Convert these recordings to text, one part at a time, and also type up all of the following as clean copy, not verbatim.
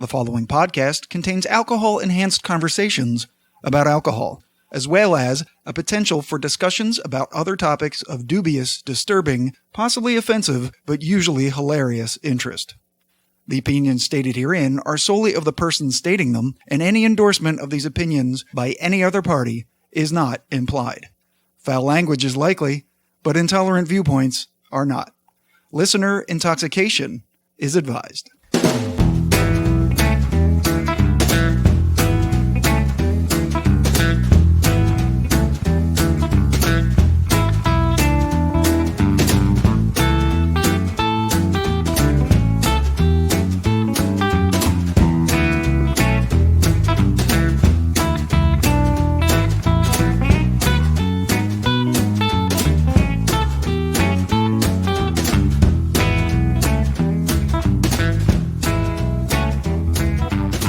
The following podcast contains alcohol-enhanced conversations about alcohol, as well as a potential for discussions about other topics of dubious, disturbing, possibly offensive, but usually hilarious interest. The opinions stated herein are solely of the person stating them, and any endorsement of these opinions by any other party is not implied. Foul language is likely, but intolerant viewpoints are not. Listener intoxication is advised.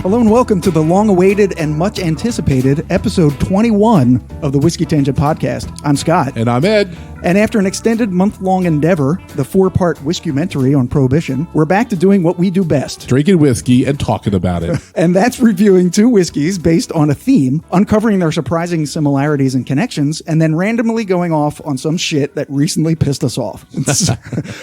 Hello and welcome to the long-awaited and much-anticipated episode 21 of the Whiskey Tangent Podcast. I'm Scott. And I'm Ed. And after an extended month-long endeavor, the 4-part Whiskumentary on Prohibition, we're back to doing what we do best. Drinking whiskey and talking about it. And that's reviewing 2 whiskeys based on a theme, uncovering their surprising similarities and connections, and then randomly going off on some shit that recently pissed us off.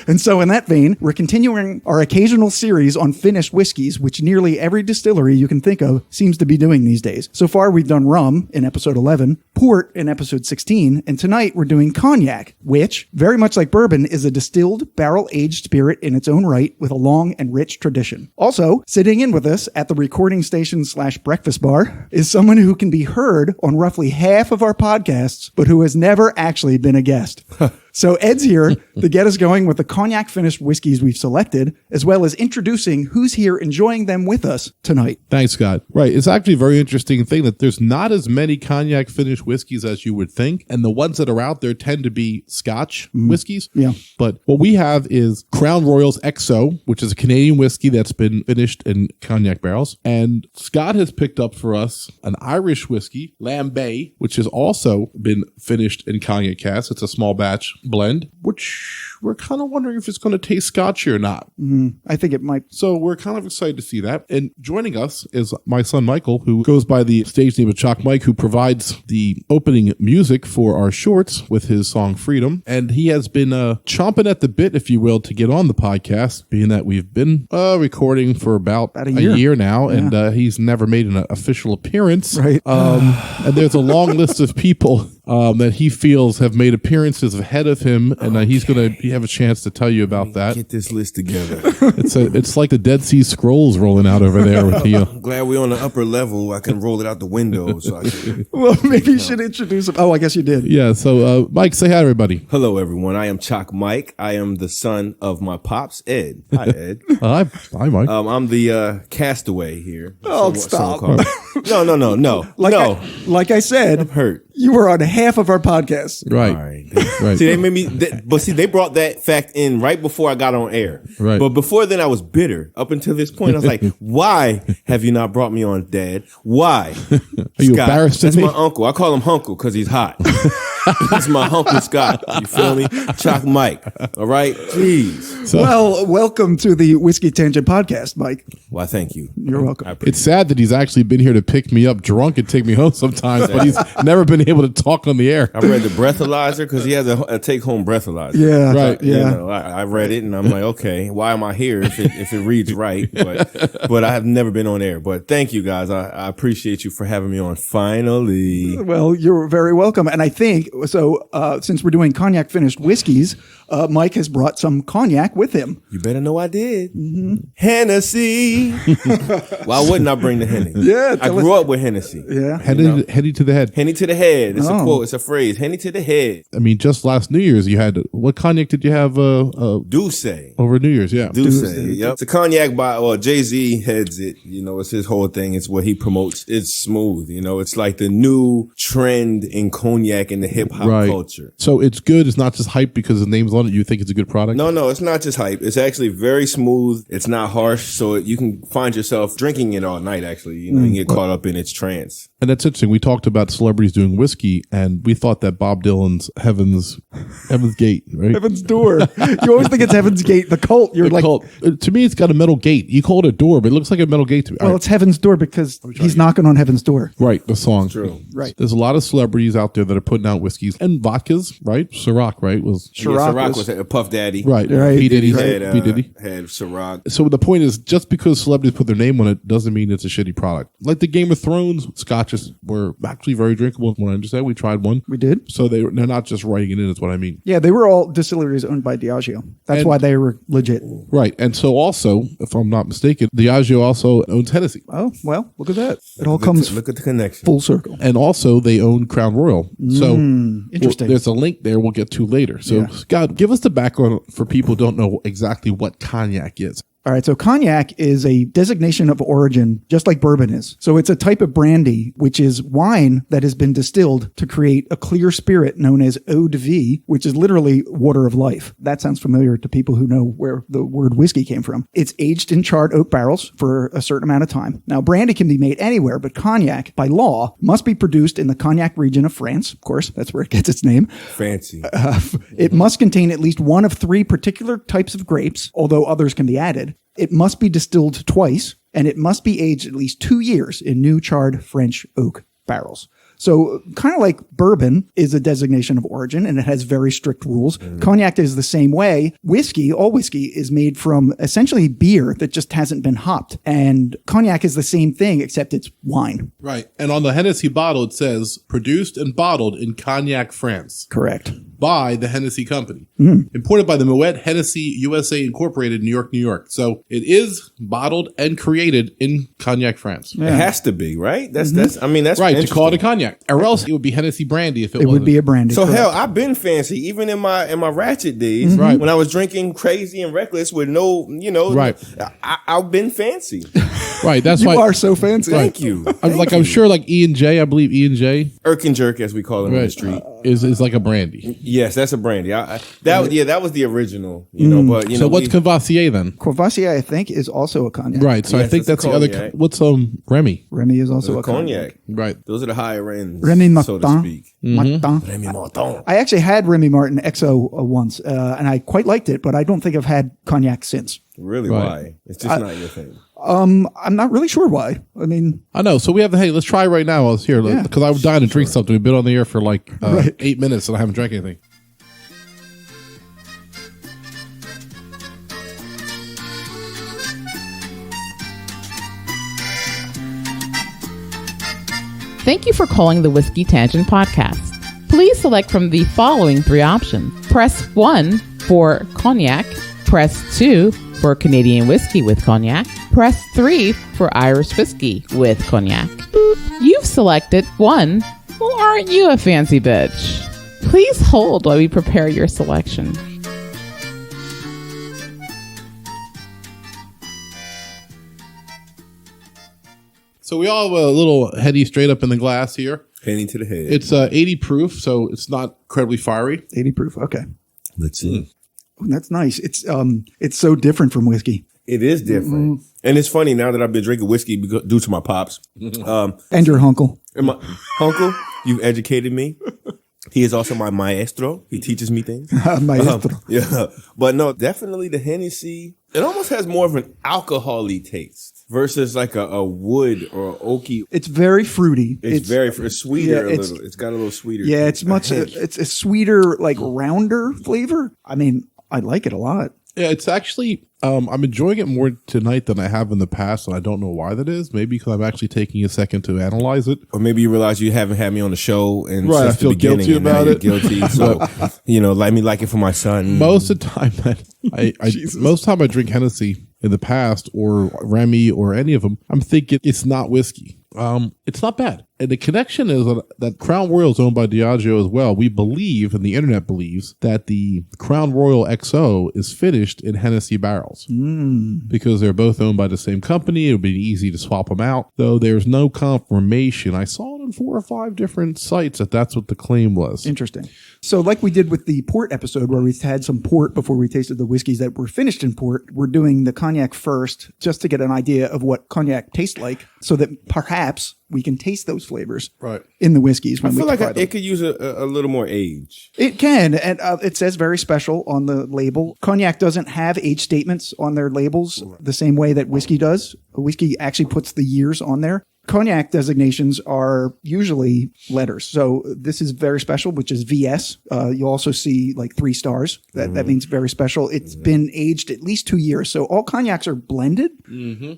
And so in that vein, we're continuing our occasional series on finished whiskeys, which nearly every distillery you can think of seems to be doing these days. So far, we've done rum in episode 11, port in episode 16, and tonight we're doing cognac, which, very much like bourbon, is a distilled, barrel-aged spirit in its own right with a long and rich tradition. Also, sitting in with us at the recording station/breakfast bar is someone who can be heard on roughly half of our podcasts, but who has never actually been a guest. So Ed's here to get us going with the cognac finished whiskeys we've selected, as well as introducing who's here enjoying them with us tonight. Thanks, Scott. Right. It's actually a very interesting thing that there's not as many cognac finished whiskeys as you would think. And the ones that are out there tend to be Scotch whiskeys. Yeah. But what we have is Crown Royal's XO, which is a Canadian whiskey that's been finished in cognac barrels. And Scott has picked up for us an Irish whiskey, Lambay, which has also been finished in cognac casks. It's a small batch blend, which we're kind of wondering if it's going to taste Scotchy or not. I think it might. So we're kind of excited to see that. And joining us is my son Michael, who goes by the stage name of Choc Mic, who provides the opening music for our shorts with his song Freedom. And he has been chomping at the bit, if you will, to get on the podcast, being that we've been recording for about a year now, and he's never made an official appearance. Right. And there's a long list of people that he feels have made appearances ahead of him, and he's going to have a chance to tell you about that. Get this list together. It's like the Dead Sea Scrolls rolling out over there with you. I'm glad we're on the upper level. I can roll it out the window. So I can, well, maybe you should introduce him. Oh, I guess you did. Yeah, so Mike, say hi, everybody. Hello, everyone. I am Choc Mic. I am the son of my pops, Ed. Hi, Ed. Hi, Mike. I'm the castaway here. Oh, stop. No. Like I said, I'm hurt. You were on half of our podcasts. Right. All right. Right. See, they made me, they brought that fact in right before I got on air. Right. But before then, I was bitter. Up until this point, I was like, why have you not brought me on, Dad? Why? Are you embarrassed That's of me? my uncle. I call him Hunkle because he's hot. That's my Uncle Scott. You feel me? Choc Mic. All right? Jeez. So, Well, welcome to the Whiskey Tangent Podcast, Mike. Why, thank you. You're welcome. I appreciate it's sad that he's actually been here to pick me up drunk and take me home sometimes, but he's never been able to talk on the air. I read the breathalyzer because he has a take-home breathalyzer. Yeah. Right. Yeah. You know, I read it and I'm like, okay, why am I here if it reads right? But I have never been on air. But thank you guys. I appreciate you for having me on finally. Well, you're very welcome. And I think, so since we're doing cognac finished whiskeys, Mike has brought some cognac with him. You better know I did. Mm-hmm. Hennessey. Why wouldn't I bring the Henny? Yeah. I grew up with Hennessy. Yeah. Henny to the head. Henny to the head. It's a quote. It's a phrase. Henny to the head. I mean, just last New Year's, you had, what cognac did you have Douce. over New Year's? Yeah. Douce. Yep. It's a cognac by, Jay-Z heads it. You know, it's his whole thing. It's what he promotes. It's smooth. You know, it's like the new trend in cognac in the hip hop culture. So it's good. It's not just hype because the name's on it. You think it's a good product? No, it's not just hype. It's actually very smooth. It's not harsh. So you can find yourself drinking it all night, actually. You know, you can get caught up in its trance. And that's interesting. We talked about celebrities doing whiskey, and we thought that Bob Dylan's Heaven's Gate, right? Heaven's Door. You always think it's Heaven's Gate. The cult. You're like, cult. To me, it's got a metal gate. You call it a door, but it looks like a metal gate to me. well, it's Heaven's Door because he's knocking on Heaven's door. Right, the song. True. Right. There's a lot of celebrities out there that are putting out whiskeys and vodkas, right? Ciroc, right? Ciroc was a Puff Daddy. Right. Right. P. Diddy's Had, P. Diddy. had Ciroc. So the point is, just because celebrities put their name on it doesn't mean it's a shitty product. Like the Game of Thrones scotches were actually very drinkable. When I understand, we tried one. We did. So they're not just writing it in, is what I mean. Yeah, they were all distilleries owned by Diageo. That's why they were legit. Right. And so also, if I'm not mistaken, Diageo also owns Hennessey. Oh, well, look at that. It all comes Look at the connection. full circle. And also they own Crown Royal. So interesting. there's a link there we'll get to later. So Yeah. Scott, give us the background for people who don't know exactly what cognac is. All right, so cognac is a designation of origin, just like bourbon is. So it's a type of brandy, which is wine that has been distilled to create a clear spirit known as eau de vie, which is literally water of life. That sounds familiar to people who know where the word whiskey came from. It's aged in charred oak barrels for a certain amount of time. Now, brandy can be made anywhere, but cognac, by law, must be produced in the Cognac region of France. Of course, that's where it gets its name. Fancy. It must contain at least one of 3 particular types of grapes, although others can be added. It must be distilled twice, and it must be aged at least 2 years in new charred French oak barrels. So kind of like bourbon is a designation of origin, and it has very strict rules. Cognac is the same way. Whiskey, all whiskey, is made from essentially beer that just hasn't been hopped. And cognac is the same thing, except it's wine. Right. And on the Hennessey bottle, it says, produced and bottled in Cognac, France. Correct. By the Hennessey Company. Imported by the Moet Hennessey USA Incorporated, New York, New York. So it is bottled and created in Cognac, France. It has to be, right? That's that's Right, to call it a cognac. Or else it would be Hennessy brandy if it wasn't. Would be a brandy. So correct. hell, I've been fancy even in my ratchet days, Right. when I was drinking crazy and reckless with no, Right. I've been fancy. Right, that's You why. are so fancy. Thank you. I'm sure like E&J, I believe E&J Irk Jerk, as we call him on the street. is like a brandy. Yes, that's a brandy. That was the original, you know. But you know, So what's Courvoisier then? Courvoisier, I think, is also a cognac. Right, so I Yes, think it's a that's the other. cognac. What's Remy? Remy is also a cognac? cognac. Right. Those are the higher ends, Remy so to Martin. speak. Martin. Remy Martin. I actually had Remy Martin XO once, and I quite liked it, but I don't think I've had cognac since. Really? Right. Why? It's just not your thing. I'm not really sure why. I mean, I know. So we have hey, let's try right now. I was here Yeah. because I was dying to drink something. We've been on the air for like Right. 8 minutes and I haven't drank anything. Thank you for calling the Whiskey Tangent Podcast. Please select from the following 3 options. Press 1 for cognac. Press 2 for Canadian whiskey with cognac. Press 3 for Irish whiskey with cognac. You've selected 1. Well, aren't you a fancy bitch? Please hold while we prepare your selection. So we all have a little heady straight up in the glass here. Penny to the head. It's 80 proof, so it's not incredibly fiery. 80 proof. Okay. Let's see. Ooh, that's nice. It's so different from whiskey. It is different, and it's funny now that I've been drinking whiskey due to my pops. And your uncle. And my uncle, you've educated me. He is also my maestro. He teaches me things. Maestro. Yeah, but no, definitely the Hennessy. It almost has more of an alcohol-y taste versus like a wood or oaky. It's very fruity. It's sweeter yeah, a little. It's got a little sweeter. Yeah, to it's it. much. It's a sweeter, like rounder flavor. I mean, I like it a lot. Yeah, it's actually, I'm enjoying it more tonight than I have in the past, and I don't know why that is. Maybe because I'm actually taking a second to analyze it. Or maybe you realize you haven't had me on the show, and Right, since I feel the beginning, guilty and now about you're it. Guilty, so let me like it for my son. Most of the time that most time I drink Hennessy in the past, or Remy, or any of them, I'm thinking it's not whiskey. It's not bad. And the connection is that Crown Royal is owned by Diageo as well. We believe, and the internet believes, that the Crown Royal XO is finished in Hennessy barrels. Because they're both owned by the same company. It would be easy to swap them out. Though there's no confirmation. I saw it on on 4 or 5 different sites that's what the claim was. Interesting. So like we did with the port episode where we had some port before we tasted the whiskeys that were finished in port, we're doing the cognac first just to get an idea of what cognac tastes like so that perhaps we can taste those flavors in the whiskeys. When I feel we like try them. it could use a little more age. It can, and it says very special on the label. Cognac doesn't have age statements on their labels the same way that whiskey does. Whiskey actually puts the years on there. Cognac designations are usually letters. So this is very special, which is VS. You also see like 3 stars. That means very special. It's been aged at least 2 years. So all cognacs are blended.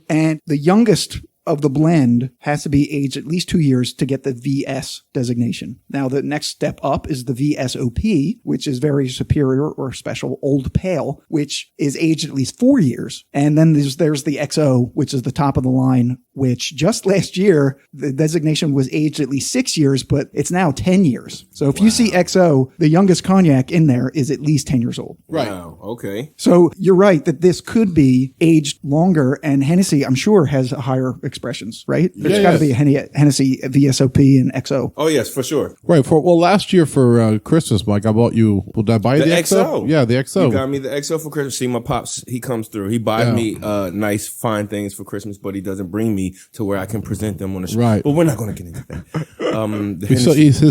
And the youngest of the blend has to be aged at least 2 years to get the VS designation. Now, the next step up is the VSOP, which is very superior or special old pale, which is aged at least 4 years. And then there's the XO, which is the top of the line, which just last year, the designation was aged at least 6 years, but it's now 10 years. So if you see XO, the youngest cognac in there is at least 10 years old. Right. Wow. Okay. So you're right that this could be aged longer, and Hennessy, I'm sure, has higher expressions, right? There's got to be a Hennessy VSOP and XO. Oh, yes, for sure. Right. Last year for Christmas, Mike, I bought you, did I buy you the XO? Yeah, the XO. You got me the XO for Christmas. See, my pops, he comes through. He buys me nice, fine things for Christmas, but he doesn't bring me to where I can present them on the show. Right. But we're not going to get into that. He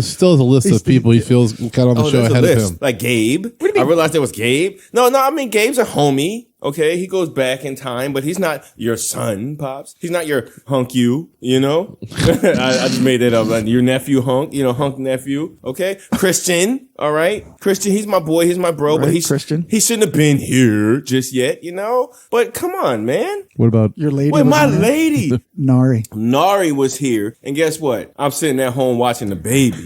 still has a list of people he feels got on the show ahead of him. Like Gabe. I realized there was Gabe. No, I mean, Gabe's a homie. Okay, he goes back in time, but he's not your son, Pops. He's not your hunk you know? I just made that up. Like your nephew, hunk nephew. Okay? Christian, all right? Christian, he's my boy, he's my bro, but Christian. He shouldn't have been here just yet, you know? But come on, man. What about your lady? Wait, my lady. Nari. Nari was here, and guess what? I'm sitting at home watching the baby.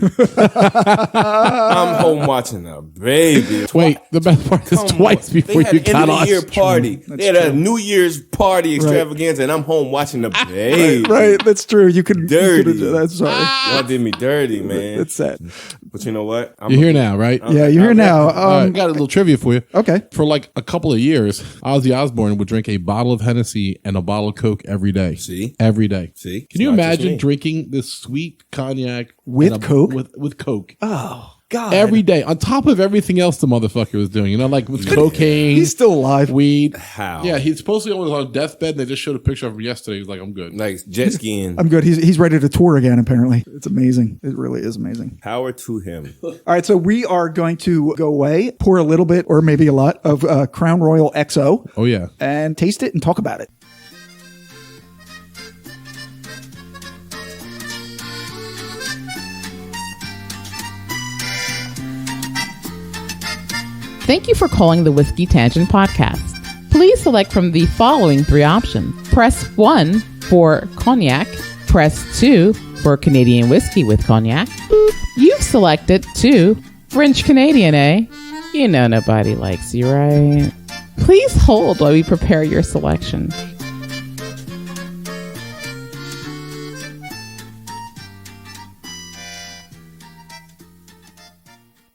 I'm home watching the baby. Wait, the best part is twice before you got on. Party. They had a New Year's party extravaganza, and I'm home watching the baby. Right, that's true. You could dirty. That's sorry. Y'all did me dirty, man. That's sad. But you know what? You're here now, right? Yeah, you're here now. I got a little trivia for you. Okay. For like a couple of years, Ozzy Osbourne would drink a bottle of Hennessy and a bottle of Coke every day. See? Every day. See? Can you imagine drinking this sweet cognac with Coke? With Coke. Oh. God. Every day, on top of everything else the motherfucker was doing, you know, like with cocaine. He's still alive. Weed. How? Yeah, he's supposedly was on a deathbed, and they just showed a picture of him yesterday. He's like, I'm good. Like jet skiing. I'm good. He's ready to tour again, apparently. It's amazing. It really is amazing. Power to him. All right, so we are going to go away, pour a little bit or maybe a lot of Crown Royal XO. Oh, yeah. And taste it and talk about it. Thank you for calling the Whiskey Tangent Podcast. Please select from the following 3 options. Press 1 for cognac. Press 2 for Canadian whiskey with cognac. You've selected 2 French Canadian, eh? You know nobody likes you, right? Please hold while we prepare your selection.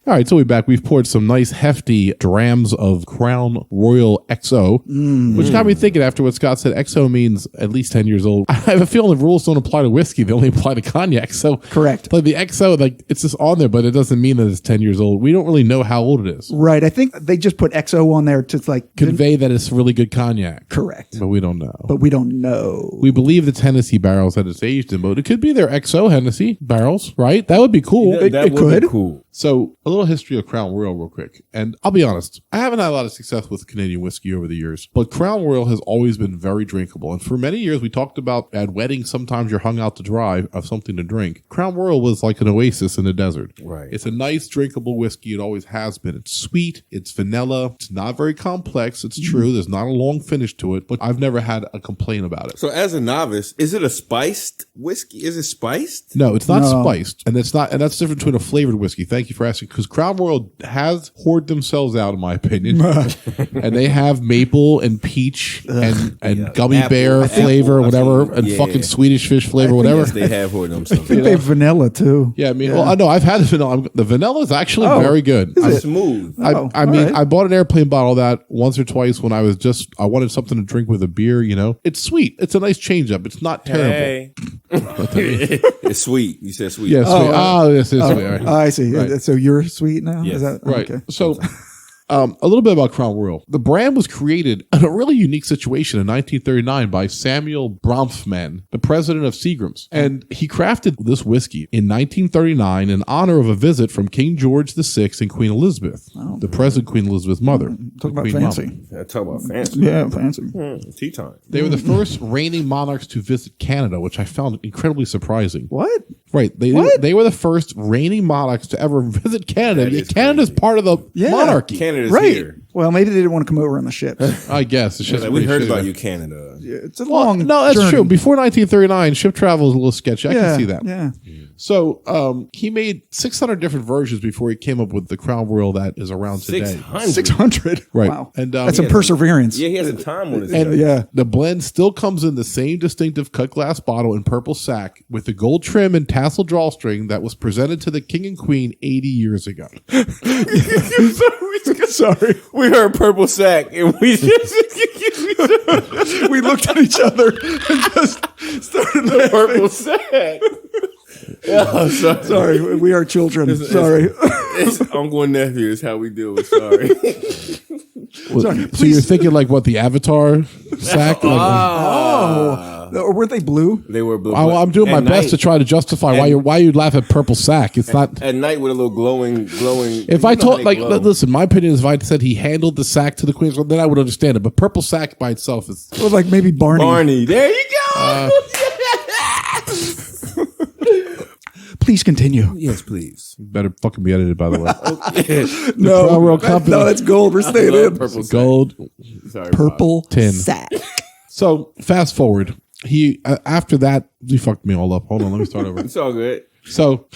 All right, so we're back. We've poured some nice hefty drams of Crown Royal XO, which got me thinking after what Scott said. XO means at least 10 years old. I have a feeling the rules don't apply to whiskey. They only apply to cognac. So correct. Like the XO, like it's just on there, but it doesn't mean that it's 10 years old. We don't really know how old it is. Right. I think they just put XO on there to like convey that it's really good cognac. Correct. But we don't know. We believe it's Hennessy barrels that it's aged in, but it could be their XO Hennessy barrels, right? That would be cool. That would be cool. So a little history of Crown Royal real quick. And I'll be honest, I haven't had a lot of success with Canadian whiskey over the years, but Crown Royal has always been very drinkable. And for many years, we talked about at weddings, sometimes you're hung out to dry of something to drink. Crown Royal was like an oasis in the desert. Right. It's a nice drinkable whiskey. It always has been. It's sweet. It's vanilla. It's not very complex. It's true. There's not a long finish to it, but I've never had a complaint about it. So as a novice, is it a spiced whiskey? Is it spiced? No, it's not spiced. And it's not, and that's different between a flavored whiskey. Thank you for asking, because Crown Royal has hoarded themselves out, in my opinion. And they have maple and peach and gummy bear flavor, whatever, and fucking Swedish fish flavor, whatever. Yes, they have hoarded themselves. I think they have vanilla too. Yeah, I mean, well, I know I've had the vanilla. The vanilla is actually very good. It's smooth. I mean, I bought an airplane bottle of that once or twice when I wanted something to drink with a beer, you know. It's sweet. It's a nice change up. It's not terrible. Hey. It's sweet. You said sweet. Yes. This is sweet. All right. I see. Right. So you're sweet now? Yes. Is that Right. Okay. So, a little bit about Crown Royal. The brand was created in a really unique situation in 1939 by Samuel Bronfman, the president of Seagram's. And he crafted this whiskey in 1939 in honor of a visit from King George VI and Queen Elizabeth, the present Queen Elizabeth's mother. Talk about Queen fancy. Mama. Yeah, talk about fancy. Yeah, fancy. Tea time. They were the first reigning monarchs to visit Canada, which I found incredibly surprising. What? Right. They were the first reigning monarchs to ever visit Canada. That is Canada's crazy. part of the monarchy. Canada's Right. here. Well, maybe they didn't want to come over on the ship. I guess. It's just Like, we heard pretty about shitty. you, Canada. It's a Well, long no, that's journey. true. Before 1939, ship travel is a little sketchy. I Yeah, can see that. Yeah. So he made 600 different versions before he came up with the Crown Royal that is around today. 600. 600. Right. Wow. And, that's some yeah. perseverance. Yeah, he has some time on his And hands. Yeah. the blend still comes in the same distinctive cut glass bottle in purple sack with the gold trim and tassel drawstring that was presented to the king and queen 80 years ago. Sorry. We heard purple sack and we just We looked at each other and just started laughing. purple sack. Oh, sorry. Sorry, we are children. Sorry. It's uncle and nephew is how we do it. Sorry. So you're thinking like what, the Avatar sack? Or weren't they blue? They were blue. I'm doing my At best night- to try to justify why you laugh at purple sack. It's not. At night with a little glowing. If I you know told, how like, they glow. listen, my opinion is if I said he handled the sack to the queen, then I would understand it. But purple sack by itself is. Or like maybe Barney. Barney. There you go. Please continue. Yes, please. Better fucking be edited, by the way. No, Crown Royal Company. no, that's gold. We're staying in. Purple sack. Gold. Sorry, Purple Tin. sack. So fast forward. He after that, you fucked me all up. Hold on, let me start over. It's all good. So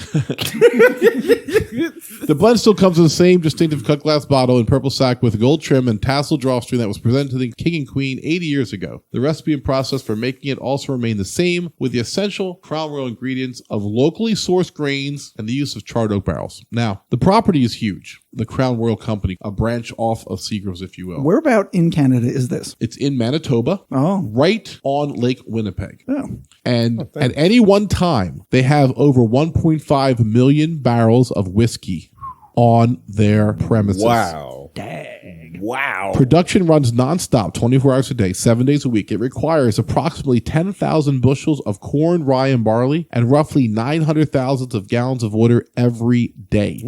the blend still comes in the same distinctive cut glass bottle in purple sack with gold trim and tassel drawstring that was presented to the king and queen 80 years ago. The recipe and process for making it also remain the same, with the essential Crown Royal ingredients of locally sourced grains and the use of charred oak barrels. Now, the property is huge. The Crown Royal Company, a branch off of Seagram's, if you will. Where about in Canada is this? It's in Manitoba, right on Lake Winnipeg. Oh. And at any one time, they have over 1.5 million barrels of whiskey on their premises. Wow. Dang. Wow. Production runs nonstop, 24 hours a day, 7 days a week. It requires approximately 10,000 bushels of corn, rye, and barley, and roughly 900,000 of gallons of water every day.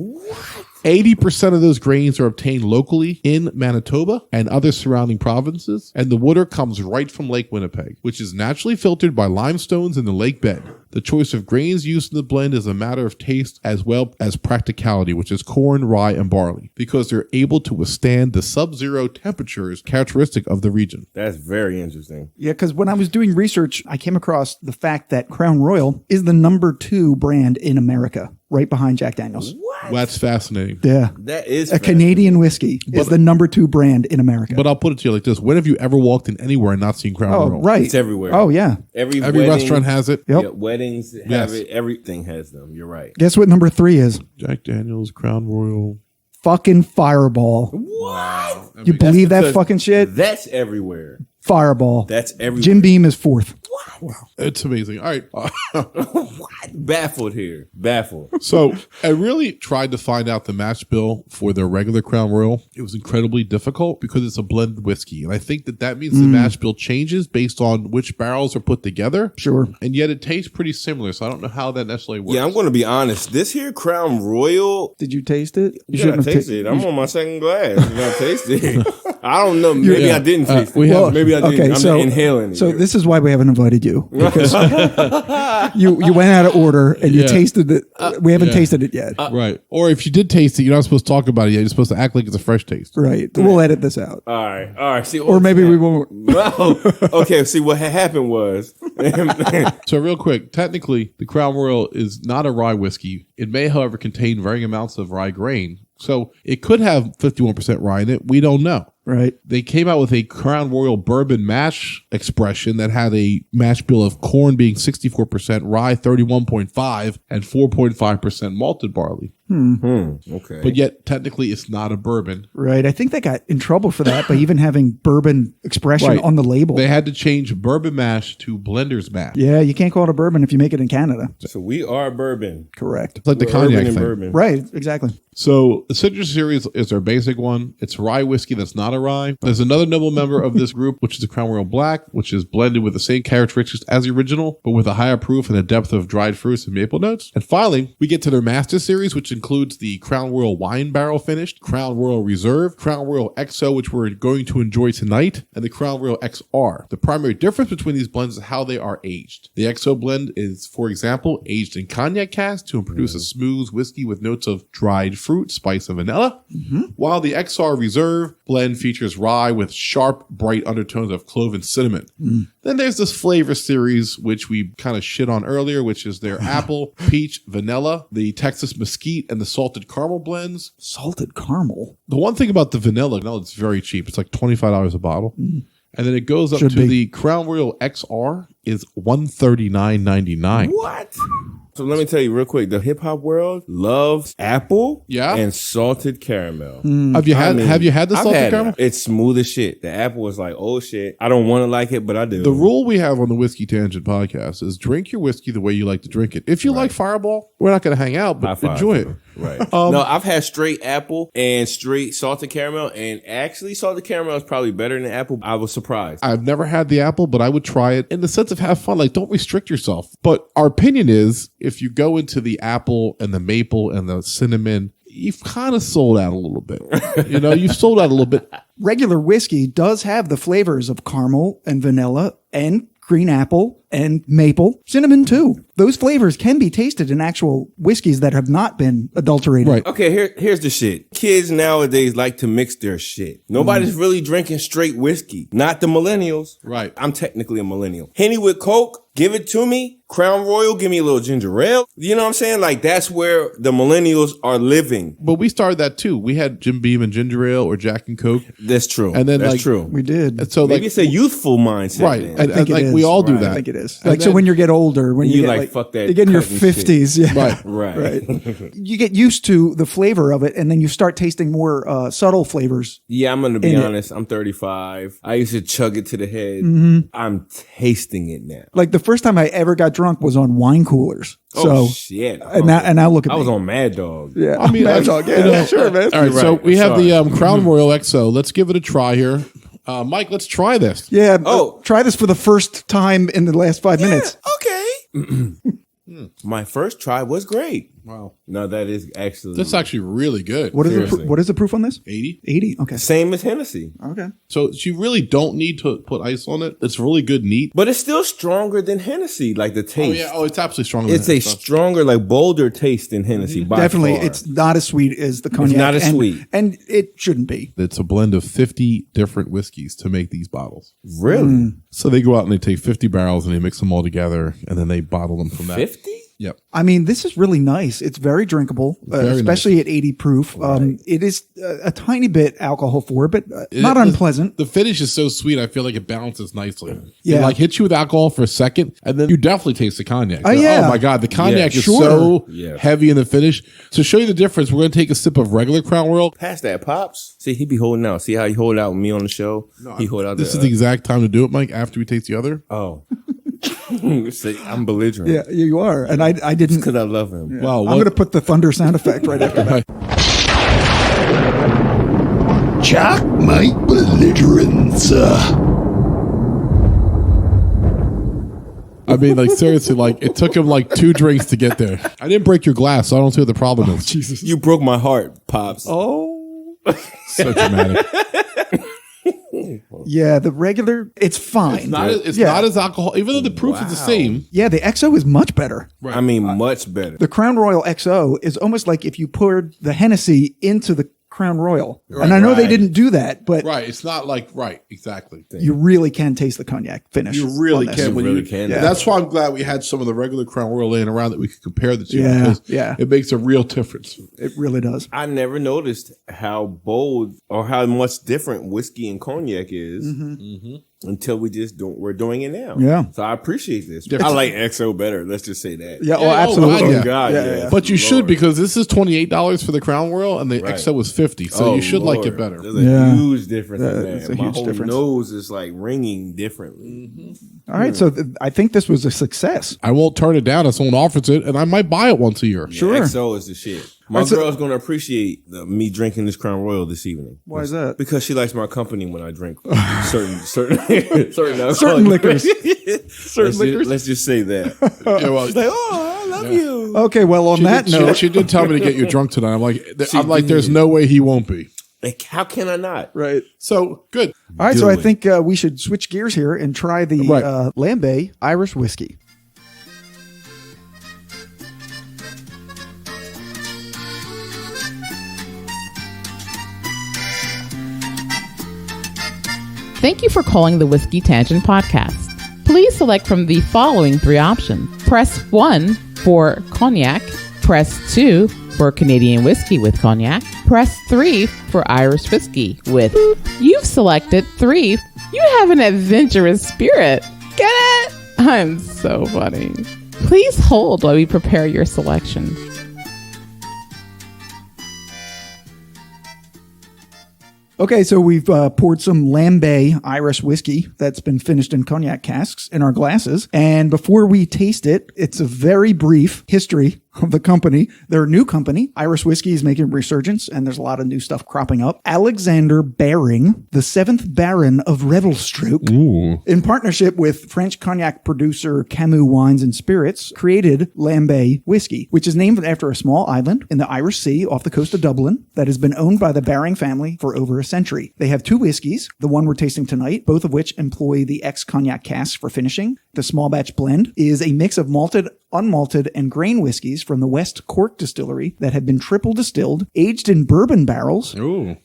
80% of those grains are obtained locally in Manitoba and other surrounding provinces, and the water comes right from Lake Winnipeg, which is naturally filtered by limestones in the lake bed. The choice of grains used in the blend is a matter of taste as well as practicality, which is corn, rye, and barley, because they're able to withstand the sub-zero temperatures characteristic of the region. That's very interesting. Yeah, because when I was doing research, I came across the fact that Crown Royal is the #2 brand in America, right behind Jack Daniels. What? That's fascinating. Yeah. That is A Canadian whiskey is the #2 brand in America. But I'll put it to you like this. When have you ever walked in anywhere and not seen Crown Royal? Right. It's everywhere. Oh, yeah. Every Every wedding, restaurant has it. Yep. Yeah, weddings have Yes. it. Everything has them. You're right. Guess what #3 is? Jack Daniels, Crown Royal. Fucking Fireball. Wow. You believe that Because fucking shit? That's everywhere. Fireball. That's everywhere. Jim Beam is 4th. It's amazing. All right. What? Baffled here. Baffled. So I really tried to find out the match bill for their regular Crown Royal. It was incredibly difficult because it's a blended whiskey. And I think that means the match bill changes based on which barrels are put together. Sure. And yet it tastes pretty similar. So I don't know how that necessarily works. Yeah, I'm going to be honest. This here Crown Royal, Did you taste it? you gotta taste it. I'm on my second glass. You gotta taste it. I don't know. Maybe Yeah. I didn't taste we it. have- Maybe I didn't. Okay, I'm so, not inhaling it. So this is why we haven't invited you. Because you went out of order and you Yeah. tasted it. We haven't tasted it yet. Right. Or if you did taste it, you're not supposed to talk about it yet. You're supposed to act like it's a fresh taste. Right. We'll edit this out. All right. See, Or maybe we won't. Well, okay. See, what had happened was, So real quick, technically, the Crown Royal is not a rye whiskey. It may, however, contain varying amounts of rye grain. So it could have 51% rye in it. We don't know. Right. They came out with a Crown Royal bourbon mash expression that had a mash bill of corn being 64%, rye 31.5, and 4.5% malted barley. Okay. But yet, technically, it's not a bourbon. Right. I think they got in trouble for that by even having bourbon expression Right. on the label. They had to change bourbon mash to blender's mash. Yeah, you can't call it a bourbon if you make it in Canada. So we are bourbon. Correct. It's like the We're cognac urban and thing. bourbon. Right, exactly. So the Citrus series is our basic one. It's rye whiskey that's not a rye. There's another noble member of this group, which is the Crown Royal Black, which is blended with the same characteristics as the original, but with a higher proof and a depth of dried fruits and maple notes. And finally, we get to their Master series, which includes the Crown Royal Wine Barrel Finished, Crown Royal Reserve, Crown Royal XO, which we're going to enjoy tonight, and the Crown Royal XR. The primary difference between these blends is how they are aged. The XO blend is, for example, aged in cognac casks to produce a smooth whiskey with notes of dried fruit, spice, and vanilla, while the XR Reserve blend features rye with sharp, bright undertones of clove and cinnamon. Then there's this flavor series, which we kind of shit on earlier, which is their apple, peach, vanilla, the Texas mesquite, and the salted caramel blends. Salted caramel. The one thing about the vanilla, it's very cheap. It's like $25 a bottle. And then it goes up Should to be. the Crown Royal XR is $139.99. What? So let me tell you real quick. The hip hop world loves apple and salted caramel. Have you had the I've salted had caramel? it. It's smooth as shit. The apple is like, oh shit. I don't want to like it, but I do. The rule we have on the Whiskey Tangent podcast is drink your whiskey the way you like to drink it. If you like Fireball, we're not going to hang out, but High five, enjoy it. bro. Right. No, I've had straight apple and straight salted caramel, and actually salted caramel is probably better than apple. I was surprised. I've never had the apple, but I would try it in the sense of have fun. Like, don't restrict yourself. But our opinion is if you go into the apple and the maple and the cinnamon, you've kind of sold out a little bit. You've sold out a little bit. Regular whiskey does have the flavors of caramel and vanilla and green apple and maple, cinnamon too. Those flavors can be tasted in actual whiskeys that have not been adulterated. Right. Okay, here's the shit. Kids nowadays like to mix their shit. Nobody's really drinking straight whiskey. Not the millennials. Right. I'm technically a millennial. Henny with Coke, give it to me. Crown Royal, give me a little ginger ale. You know what I'm saying? Like, that's where the millennials are living. But we started that too. We had Jim Beam and ginger ale or Jack and Coke. That's true. And then, that's like, true. We did. And so Maybe like, it's a youthful mindset. right. Then. And, I think it like is. we all do Right. that. I think it is. And Like, so then- when you get older, when You get like, fuck that you get in your cutting shit. 50s, yeah. Right. You get used to the flavor of it, and then you start tasting more subtle flavors. Yeah, I'm going to be In it. honest. I'm 35. I used to chug it to the head. I'm tasting it now. Like the first time I ever got drunk was on wine coolers. Oh, So, shit. and now look at I me. was on Mad Dog. Yeah, I mean, Mad I- Dog. you know, Yeah, sure, man. All right, so Right. we have Sorry. the Crown Royal XO. Let's give it a try here. Mike, let's try this. Yeah. Oh. Try this for the first time in the last 5 minutes. Okay. My first try was great. Wow. No, that is actually That's actually really good. What is Seriously. what is the proof on this? 80? 80. Okay. same as Hennessy, Okay. So you really don't need to put ice on it. It's really good neat. but it's still stronger than Hennessy. Like the Oh, taste. yeah. Oh, it's absolutely stronger. It's than a that stuff. stronger, like bolder taste than Hennessy. By Definitely, far. it's not as sweet as the cognac. not as and- sweet. and it shouldn't be. It's a blend of 50 different whiskeys to make these bottles. really So they go out and they take 50 barrels and they mix them all together and then they bottle them from that. 50. Yep. I mean, this is really nice. It's very drinkable, Very especially at 80 proof. It is a tiny bit alcohol for it, but not unpleasant. The finish is so sweet. I feel like it balances nicely. Yeah. It like hits you with alcohol for a second, and then you definitely taste the cognac. Oh, yeah. Oh my god, the cognac Yeah, is sure. so Yeah. heavy in the finish. To show you the difference, we're going to take a sip of regular Crown Royal. Past that, pops. See, he be holding out. See how he hold out with me on the show. He hold out. This is the exact time to do it, Mike. After we taste the other. Oh. See, I'm belligerent. Yeah, you are. And I didn't. Because I love him. Wow. I'm going to put the thunder sound effect right after that. Choc Mic belligerence. I mean, like seriously, like it took him like 2 drinks to get there. I didn't break your glass, so I don't see what the problem is. Jesus. You broke my heart, pops. Oh. So dramatic. Yeah, the regular, it's fine. It's Yeah. not as alcohol, even though the proof is the same. Yeah, the XO is much better. I mean, much better. The Crown Royal XO is almost like if you poured the Hennessy into the Crown Royal. And I know they Right. didn't do that, but Right. It's not like exactly. you really can taste the cognac finish. You really on this. can. When really you, can. Yeah. That's why I'm glad we had some of the regular Crown Royal laying around that we could compare the two. Yeah, because yeah. it makes a real difference. It really does. I never noticed how bold or how much different whiskey and cognac is. until we're doing it now. Yeah. So I appreciate this. I like XO better. Let's just say that. Yeah, Yeah, absolutely. oh, God, Yeah, yeah. yeah. But you should, Lord. because this is $28 for the Crown Royal, and the Right. XO was $50. So you should like it better. There's a Yeah. huge difference in It's that. a My huge whole difference. nose is like ringing differently. All right, so I think this was a success. I won't turn it down if someone offers it, and I might buy it once a year. Sure. XO is the shit. My Right, so- girl's going to appreciate me drinking this Crown Royal this evening. Why is that? Because she likes my company when I drink certain Certain liquors. Certain liquors. Let's just say that. Yeah, well, She's like, oh, I love you. Okay, well, on that note, she did tell me to get you drunk tonight. I'm like, She there's did. no way he won't be. Like, how can I not? right. So good. All right, Do so I it. think we should switch gears here and try the Right. Lambay Irish whiskey. Thank you for calling the Whiskey Tangent Podcast. Please select from the following 3 options. Press 1 for cognac. Press 2 for Canadian whiskey with cognac. Press 3 for Irish whiskey with. You've selected 3. You have an adventurous spirit. Get it? I'm so funny. Please hold while we prepare your selection. Okay, so we've poured some Lambay Irish whiskey that's been finished in cognac casks in our glasses. And before we taste it, it's a very brief history of the company. They're a new company. Irish whiskey is making a resurgence, and there's a lot of new stuff cropping up. Alexander Baring, the 7th Baron of Revelstoke, in partnership with French cognac producer Camus Wines and Spirits, created Lambay whiskey, which is named after a small island in the Irish Sea off the coast of Dublin that has been owned by the Baring family for over a century. They have 2 whiskeys, the one we're tasting tonight, both of which employ the ex-cognac casks for finishing. The small batch blend is a mix of malted, unmalted, and grain whiskeys from the West Cork distillery that have been triple distilled, aged in bourbon barrels,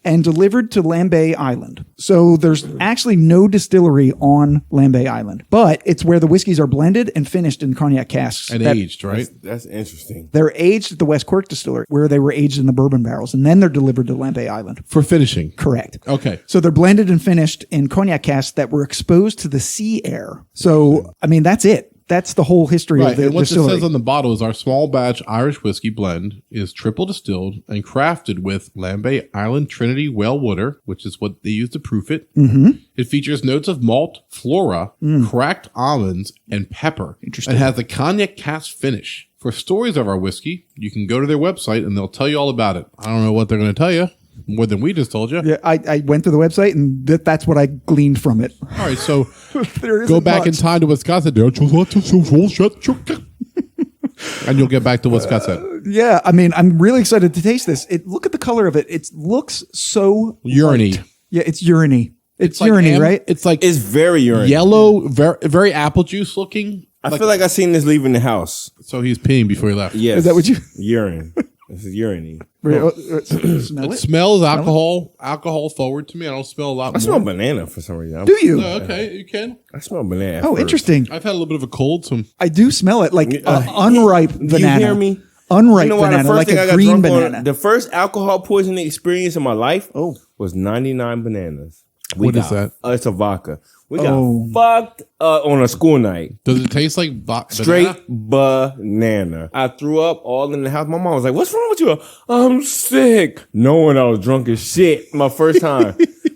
and delivered to Lambay Island. So there's actually no distillery on Lambay Island, but it's where the whiskeys are blended and finished in cognac casks. And that- aged, right? That's interesting. They're aged at the West Cork distillery, where they were aged in the bourbon barrels, and then they're delivered to Lambay Island. For finishing. Correct. Okay. So they're blended and finished in cognac casks that were exposed to the sea air. So, I mean, that's it. That's the whole history Right. of the And what it distillery. says on the bottle is our small batch Irish whiskey blend is triple distilled and crafted with Lambay Island Trinity Well Water, which is what they use to proof it. Mm-hmm. It features notes of malt, flora, cracked almonds, and pepper. Interesting. It has a cognac cask finish. For stories of our whiskey, you can go to their website and they'll tell you all about it. I don't know what they're going to tell you. More than we just told you. Yeah, I went to the website, and that's what I gleaned from it. All right, so There go isn't back in much. time to what Scott said. And you'll get back to what Scott said. Yeah, I mean, I'm really excited to taste this. Look at the color of it. It looks so Urine-y. light. Yeah, it's urine-y. It's like urine-y, right? It's like It's very urine. yellow, very apple juice looking. I feel like I seen this leaving the house. So he's peeing before he left. Yes. Is that what you- Urine. This is urine. Smell It it? smells alcohol forward to me. I don't smell a lot I more. smell banana for some reason. Do you? No, okay, you can. I smell banana. at Oh, first. interesting. I've had a little bit of a cold, so I do smell it like unripe You banana. hear me? Unripe You know what? The banana, first like thing I a got green drunk banana. on, the first alcohol poisoning experience in my life Oh. was 99 bananas. What is that? It's a vodka. We Oh. got fucked on a school night. does it taste like Straight banana? banana. I threw up all in the house. My mom was like, "What's wrong with you?" I'm sick. Knowing I was drunk as shit my first time.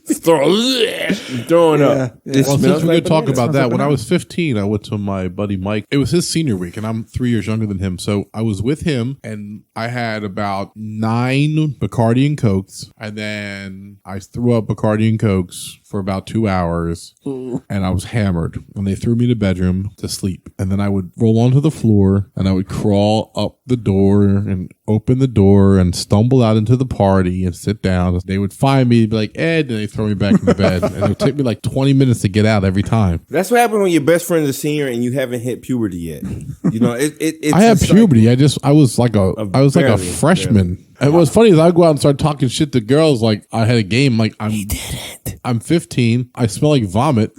Throwing up. It Well, smells since we like could talk banana. about that, when I was 15, I went to my buddy Mike. It was his senior week, and I'm 3 years younger than him. So I was with him, and I had about 9 Bacardi and Cokes, and then I threw up Bacardi and Cokes for about 2 hours, and I was hammered. And they threw me in the bedroom to sleep. And then I would roll onto the floor, and I would crawl up the door and open the door and stumble out into the party and sit down. They would find me, be like, Ed, and they throw me back in the bed. And it would take me like 20 minutes to get out every time. That's what happens when your best friend is a senior and you haven't hit puberty yet. You know, it's I had it's puberty. I was like a Barely, freshman. And what's funny is I go out and start talking shit to girls. Like I had a game. Like I'm 15. I smell like vomit.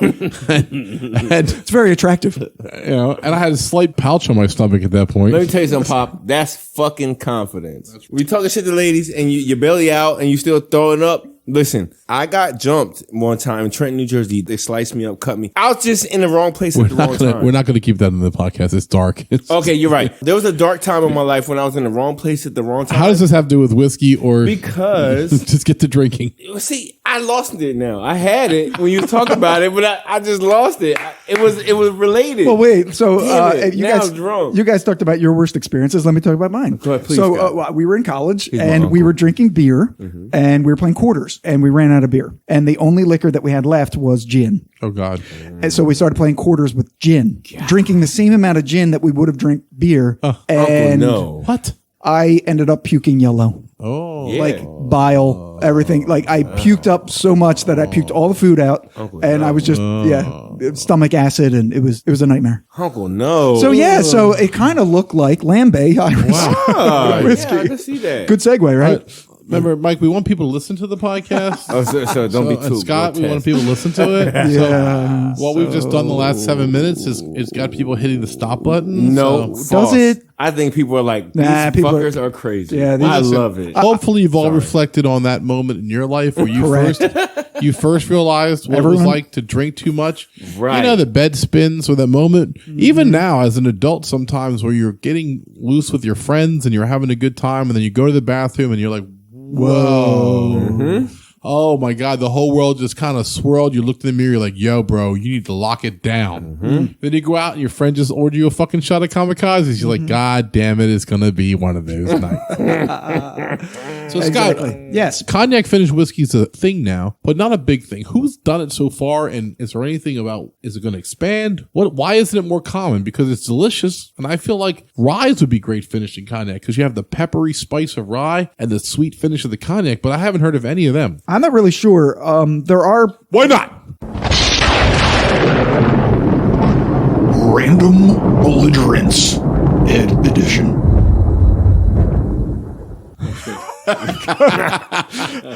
and It's very attractive. you know, and I had a slight pouch on my stomach at that point. Let me tell you something, Pop. That's fucking confidence. We talking shit to ladies and you belly out and you still throwing up. Listen, I got jumped one time in Trenton, New Jersey. They sliced me up, cut me. I was just in the wrong place at the wrong time. We're not going to keep that in the podcast. It's dark. Okay, you're right. There was a dark time in my life when I was in the wrong place at the wrong time. How does this have to do with whiskey or because just get to drinking? See, I lost it now. I had it when you talk about it, but I just lost it. It was related. Well, wait. So you guys talked about your worst experiences. Let me talk about mine. Go ahead, please, so we were in college and we were drinking beer and we were playing quarters and we ran out of beer. And the only liquor that we had left was gin. Oh, God. And so we started playing quarters with gin, drinking the same amount of gin that we would have drank beer. And What? I ended up puking yellow. Oh, like bile, everything. Like I puked up so much that I puked all the food out, and I was just stomach acid, and it was a nightmare. Uncle, no. So so it kind of looked like Lambay Irish whiskey. Yeah, I can see that. Good segue, right? Remember, Mike, we want people to listen to the podcast. So don't be too. Scott, we want people to listen to it. Yeah. So what we've just done the last 7 minutes is got people hitting the stop button. No, does it? I think people are like, these fuckers are crazy. Yeah, I love it. Hopefully, you've all reflected on that moment in your life where you first realized what it was like to drink too much. Right. You know, the bed spins or that moment. Even now, as an adult, sometimes where you're getting loose with your friends and you're having a good time, and then you go to the bathroom and you're like, whoa. Oh my God, the whole world just kind of swirled. You looked in the mirror, you're like, yo, bro, you need to lock it down. Then you go out and your friend just ordered you a fucking shot of kamikazes. You're like, God damn it, it's going to be one of those nights. So, Scott, yes, cognac finished whiskey is a thing now, but not a big thing. Who's done it so far? And is there anything about, is it going to expand? Why isn't it more common? Because it's delicious. And I feel like ryes would be great finished in cognac because you have the peppery spice of rye and the sweet finish of the cognac, but I haven't heard of any of them. I'm not really sure. There are. Why not? Random Belligerence Edition.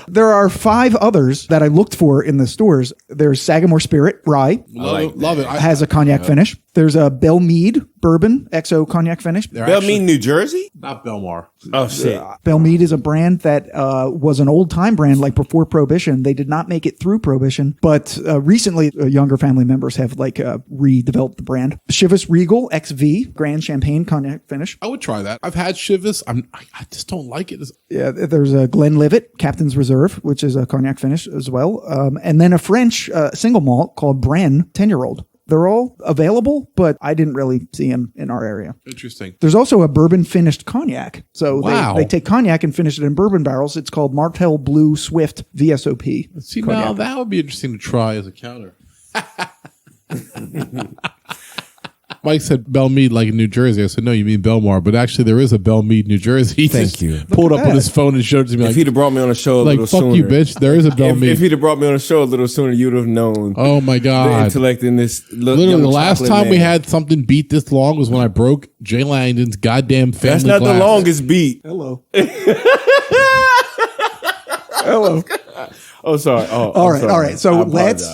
There are 5 others that I looked for in the stores. There's Sagamore Spirit Rye. Love it. Has a cognac finish. There's a Belle Meade Bourbon XO cognac finish. Belle Meade, New Jersey? Not Belmar. Oh, shit. Belle Meade is a brand that was an old time brand like before Prohibition. They did not make it through Prohibition, but recently younger family members have redeveloped the brand. Chivas Regal XV Grand Champagne cognac finish. I would try that. I've had Chivas. I just don't like it. Yeah, there's a Glenlivet Captain's Reserve, which is a cognac finish as well. And then a French single malt called Brenne 10-year-old. They're all available, but I didn't really see them in our area. Interesting. There's also a bourbon finished cognac. So they take cognac and finish it in bourbon barrels. It's called Martel Blue Swift VSOP. See, now that would be interesting to try as a counter. Mike said Belle Meade like in New Jersey. I said, no, you mean Belmar. But actually, there is a Belle Meade, New Jersey. He Thank you. Pulled up on his phone and showed it to me. If he'd have brought me on a show a little sooner. Fuck you, bitch. There is a Belle Meade. If he'd have brought me on a show a little sooner, you'd have known. Oh, my God. The intellect in this. Literally, the last time we had something beat this long was when I broke Jay Langdon's goddamn family That's not glass. the longest beat. Hello. Hello. Oh, sorry. Oh, all right. So let's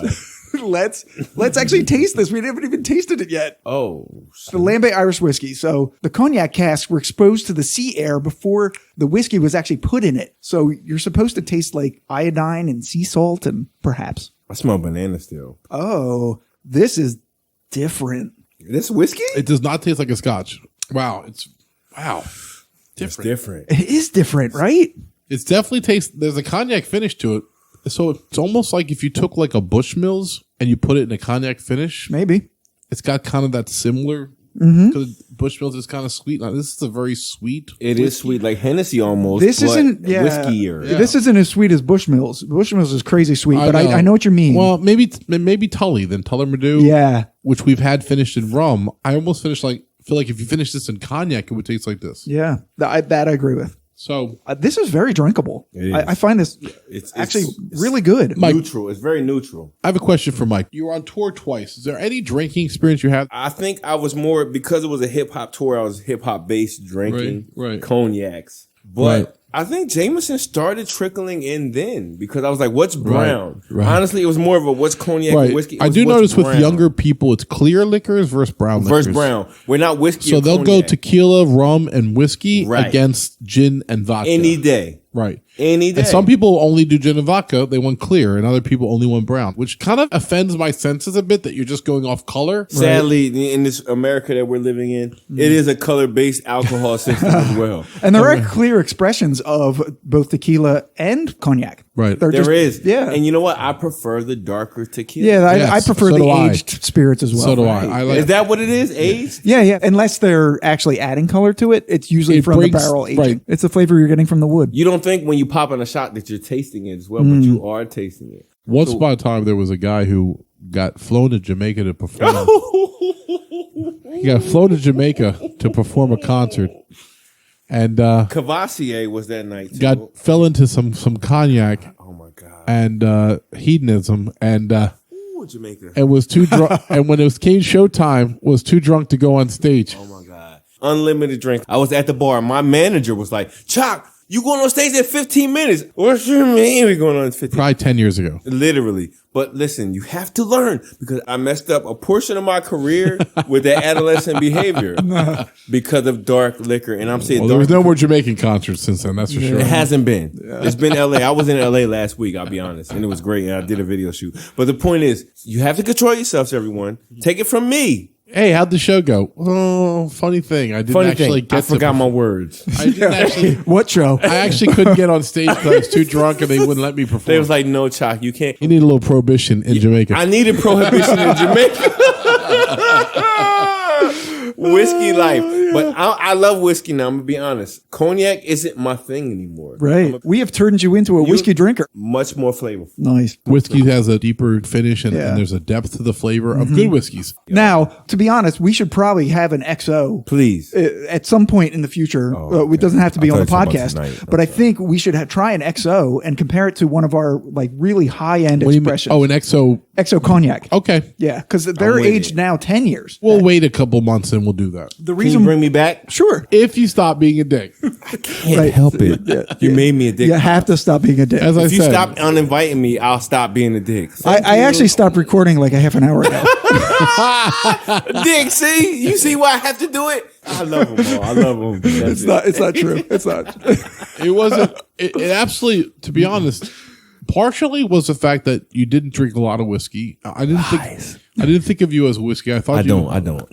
actually taste this. We haven't even tasted it yet. Oh, the Lambay Irish whiskey. So the cognac casks were exposed to the sea air before the whiskey was actually put in it. So you're supposed to taste like iodine and sea salt and perhaps. I smell banana still. Oh, this is different. This whiskey? It does not taste like a Scotch. Wow. Different. It's different. It is different, right? It's definitely tastes. There's a cognac finish to it. So it's almost like if you took like a Bushmills and you put it in a cognac finish. Maybe. It's got kind of that similar. Because Bushmills is kind of sweet. Now, this is a very sweet. It is sweet, like Hennessy almost. This isn't whiskier. Yeah. This isn't as sweet as Bushmills. Bushmills is crazy sweet, but I know what you mean. Well, maybe Tully, then Tullamore. Yeah. Which we've had finished in rum. I almost feel like if you finish this in cognac, it would taste like this. Yeah. That I agree with. So this is very drinkable. I find this it's actually really good. Mike, neutral. It's very neutral. I have a question for Mike. You were on tour twice. Is there any drinking experience you had? I think I was more, because it was a hip hop tour, I was hip hop based drinking cognacs. But I think Jameson started trickling in then, because I was like, what's brown? Right. Honestly, it was more of a what's cognac and whiskey. I do notice with younger people, it's clear liquors versus brown liquors. Versus brown. We're not whiskey. So they'll cognac. go tequila, rum, and whiskey against gin and vodka. Any day. Right. Any day. And some people only do gin and vodka. They want clear, and other people only want brown, which kind of offends my senses a bit that you're just going off color. Sadly, in this America that we're living in, it is a color-based alcohol system as well. And there are clear expressions of both tequila and cognac. Right. There is. Yeah. And you know what? I prefer the darker tequila. Yeah, I Yes, prefer so the do I. aged spirits as well. So do I. I like Is that what it is? Aged? Yeah. Unless they're actually adding color to it, it's usually It from brings- the barrel aging. right. It's the flavor you're getting from the wood. You don't think when you pop in a shot that you're tasting it as well, but you are tasting it. Once upon a time, there was a guy who got flown to Jamaica to perform. He got flown to Jamaica to perform a concert, and Cavassier was that night too. fell into some cognac Oh my God. and hedonism, and Ooh, Jamaica. and was too drunk. And when it came showtime, was too drunk to go on stage. Oh my God. Unlimited drink. I was at the bar. My manager was like, Choc, you going on stage in 15 minutes. What you mean we going on in 15 Probably 10 years ago. Literally. But listen, you have to learn because I messed up a portion of my career with that adolescent behavior because of dark liquor. And I'm saying Well, there was dark. no more Jamaican concerts since then. That's for sure. It hasn't been. It's been LA. I was in LA last week, I'll be honest. And it was great. And I did a video shoot. But the point is, you have to control yourselves, everyone. Take it from me. Hey, how'd the show go? Oh, funny thing. I didn't Funny actually thing, get I forgot my words. I didn't actually. What show? I actually couldn't get on stage because I was too drunk and they wouldn't let me perform. They was like, no, Choc, you can't. You need a little prohibition in Jamaica. I needed prohibition in Jamaica. Whiskey life. But I love whiskey now. I'm going to be honest. Cognac isn't my thing anymore. Right. We have turned you into a whiskey drinker. Much more flavorful. Nice. Whiskey has a deeper finish and, Yeah. and there's a depth to the flavor of good whiskeys. Now, to be honest, we should probably have an XO Please. at some point in the future. okay. It doesn't have to be I on the thought you were talking about podcast, tonight. but I think we should try an XO and compare it to one of our like really high end What do you mean? expressions. Oh, an XO. XO Cognac. Okay. Yeah, because they're with aged it. now 10 years. We'll wait a couple months and we'll do that. The Can you reason, bring me back? sure, If you stop being a dick. Can't Right. help it. You made me a dick. you have to stop being a dick. As I If you said, stop uninviting me, I'll stop being a dick. I actually stopped recording like a half an hour ago. Dick, see? You see why I have to do it? I love him, bro. I love him. It's not true. It's not. it wasn't, it absolutely, to be honest, partially was the fact that you didn't drink a lot of whiskey. I didn't think of you as whiskey. I thought I you, don't.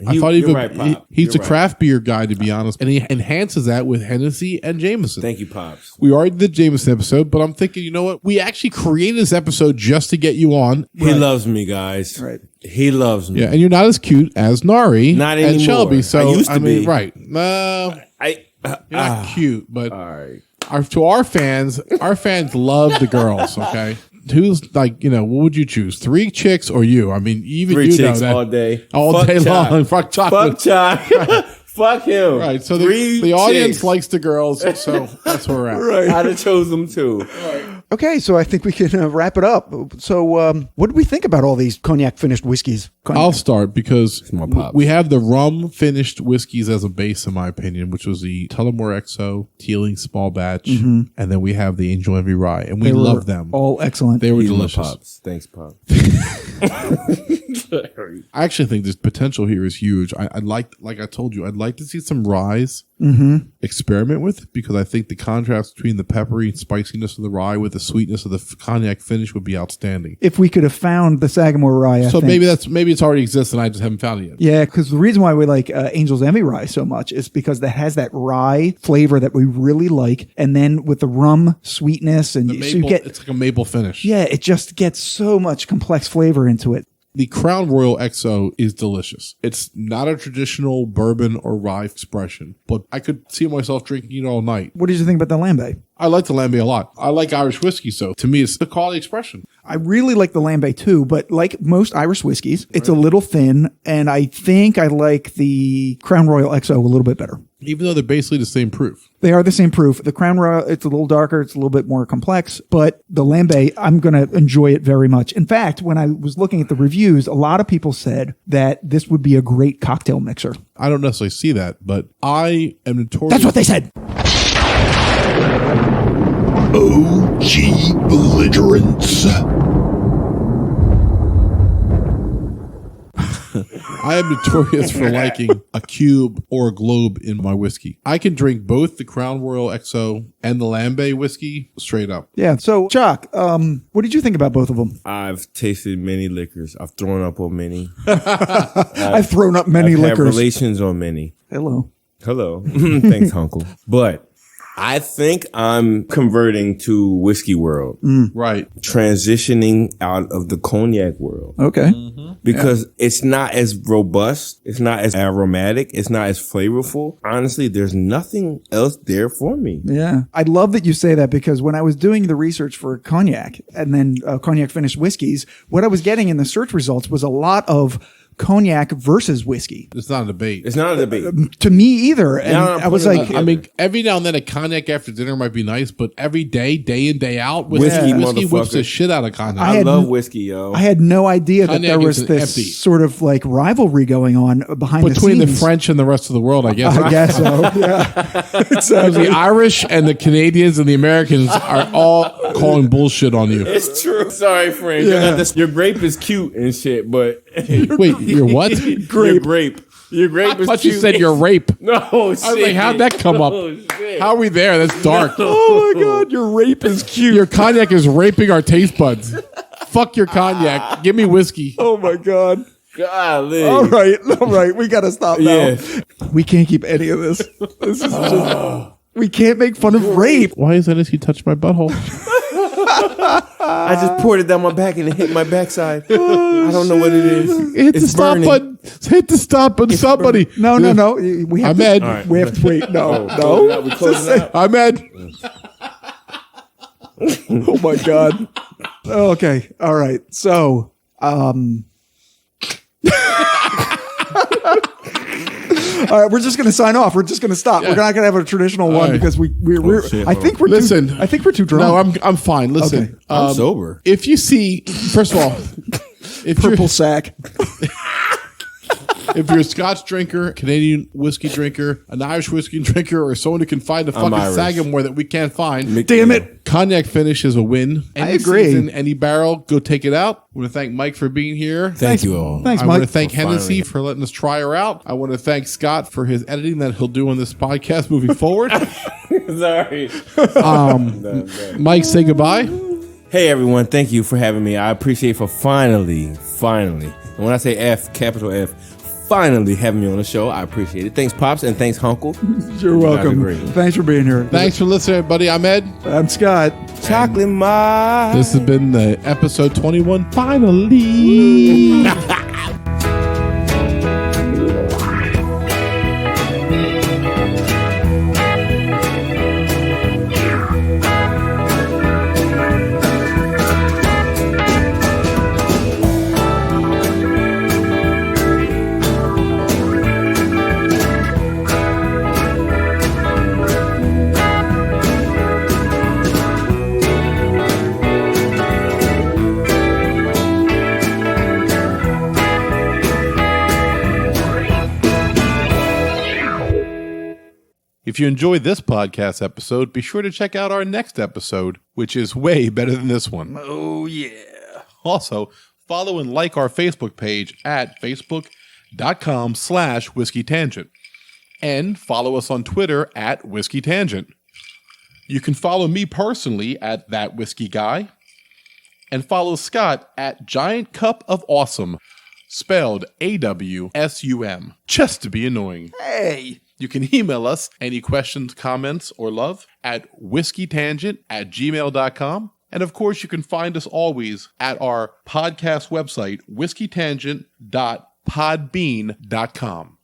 I thought You're right, Pop. he's You're a craft beer guy, to be honest, and he enhances that with Hennessey and Jameson. Thank you, Pops. We already did Jameson episode, but I'm thinking, you know what? We actually created this episode just to get you on. He loves me, guys. Right. He loves me. Yeah, and you're not as cute as Nari Not and anymore. Shelby. So I used to mean, be. right? You're not cute, but All right. our fans love the girls. Okay, who's like, what would you choose? 3 chicks or you? I mean, even 3 you chicks know that all day. all Fuck day Choc. long. Fuck chocolate. Fuck Choc. Fuck him. Right. So Three the audience chicks. likes the girls. So that's where we're at. Right. I'd have chose them too. Okay, so I think we can wrap it up. So, what did we think about all these cognac finished whiskeys? I'll start because my pops. we have the rum finished whiskeys as a base, in my opinion, which was the Tullamore XO, Teeling small batch, and then we have the Angel Envy Rye, and we They were love them. all excellent. They were These are my delicious. Pops. Thanks, Pop. I actually think this potential here is huge. I'd like I told you, I'd like to see some ryes experiment with it, because I think the contrast between the peppery spiciness of the rye with the sweetness of the cognac finish would be outstanding. If we could have found the Sagamore rye, I So think. maybe it's already exists and I just haven't found it yet. Yeah, because the reason why we like Angel's Envy rye so much is because that has that rye flavor that we really like, and then with the rum sweetness, and so you get It's like a maple finish. it just gets so much complex flavor into it. The Crown Royal XO is delicious. It's not a traditional bourbon or rye expression, but I could see myself drinking it all night. What did you think about the Lambay? I like the Lambay a lot. I like Irish whiskey, so to me, it's the quality expression. I really like the Lambay too, but like most Irish whiskeys, it's a little thin, and I think I like the Crown Royal XO a little bit better. Even though they're basically the same proof. They are the same proof. The Crown Royal, it's a little darker, it's a little bit more complex, but the Lambay, I'm going to enjoy it very much. In fact, when I was looking at the reviews, a lot of people said that this would be a great cocktail mixer. I don't necessarily see that, but I am notorious. That's what they said. OG belligerents. I am notorious for liking a cube or a globe in my whiskey. I can drink both the Crown Royal XO and the Lambay whiskey straight up. Yeah. So, Choc, what did you think about both of them? I've tasted many liquors. I've thrown up on many. I've thrown up many I've had liquors. relations on many. Hello. Thanks, Uncle. But I think I'm converting to whiskey world. Right. Transitioning out of the cognac world. Okay. Because it's not as robust. It's not as aromatic. It's not as flavorful. Honestly, there's nothing else there for me. Yeah. I love that you say that because when I was doing the research for cognac and then cognac finished whiskeys, what I was getting in the search results was a lot of cognac versus whiskey. It's not a debate. It's not a debate. To me either. And I was like, I mean, every now and then a cognac after dinner might be nice, but every day, day in, day out, Whiskey, whiskey whips motherfucker. the shit out of cognac. I love whiskey, yo. I had no idea that Cognac there was is this empty. sort of like rivalry going on behind Between the the scenes. French and the rest of the world, I guess. I guess so. Yeah. Exactly. The Irish and the Canadians and the Americans are all calling bullshit on you. It's true. Sorry, Frank. Your grape is cute and shit, but Wait, your what? Your grape. Your grape I is thought cute. you said your rape. No, I was like, how'd that come up? Oh, shit. How are we there? That's dark. Oh my God, your rape is cute. Your cognac is raping our taste buds. Fuck your cognac. Give me whiskey. Oh my God. Golly. All right. We got to stop now. Yeah. We can't keep any of this. This is just, we can't make fun of rape. Why is that as you touch my butthole? I just poured it down my back and it hit my backside. I don't know what it is. Hit the It's stop burning. button. Hit the stop button. Somebody. No. We have I'm to, Ed. All right. We have to wait. No. We close it out. I'm Ed. Oh my God. Okay. All right. So, all right, we're just going to sign off. We're just going to stop. Yeah. We're not going to have a traditional one right. because we're. shit, I hold think we're. Listen. I think we're too drunk. No, I'm fine. Listen. Okay. I'm sober. If you see, first of all, if Purple you're, sack. if you're a Scotch drinker, Canadian whiskey drinker, an Irish whiskey drinker, or someone who can find a fucking Irish. Sagamore that we can't find, Damn it. cognac finish is a win. Any agree. season, any barrel, go take it out. I want to thank Mike for being here. Thank you all. Thanks, I want to Mike. thank For Hennessey finally. for letting us try her out. I want to thank Scott for his editing that he'll do on this podcast moving forward. Sorry. Mike, say goodbye. Hey, everyone. Thank you for having me. I appreciate for finally, and when I say F, capital F, finally having me on the show. I appreciate it. Thanks, Pops, and thanks, Hunkle. You're welcome. great. Thanks for being here. Thanks for listening, everybody. I'm Ed. I'm Scott. Chocolate Mike. This has been the episode 21. Finally. If you enjoyed this podcast episode, be sure to check out our next episode, which is way better than this one. Oh, yeah. Also, follow and like our Facebook page at facebook.com/Whiskey Tangent. And follow us on Twitter at Whiskey Tangent. You can follow me personally at That Whiskey Guy. And follow Scott at Giant Cup of Awesome, spelled AWSUM, just to be annoying. Hey. You can email us any questions, comments, or love at whiskeytangent@gmail.com. And of course, you can find us always at our podcast website, whiskeytangent.podbean.com.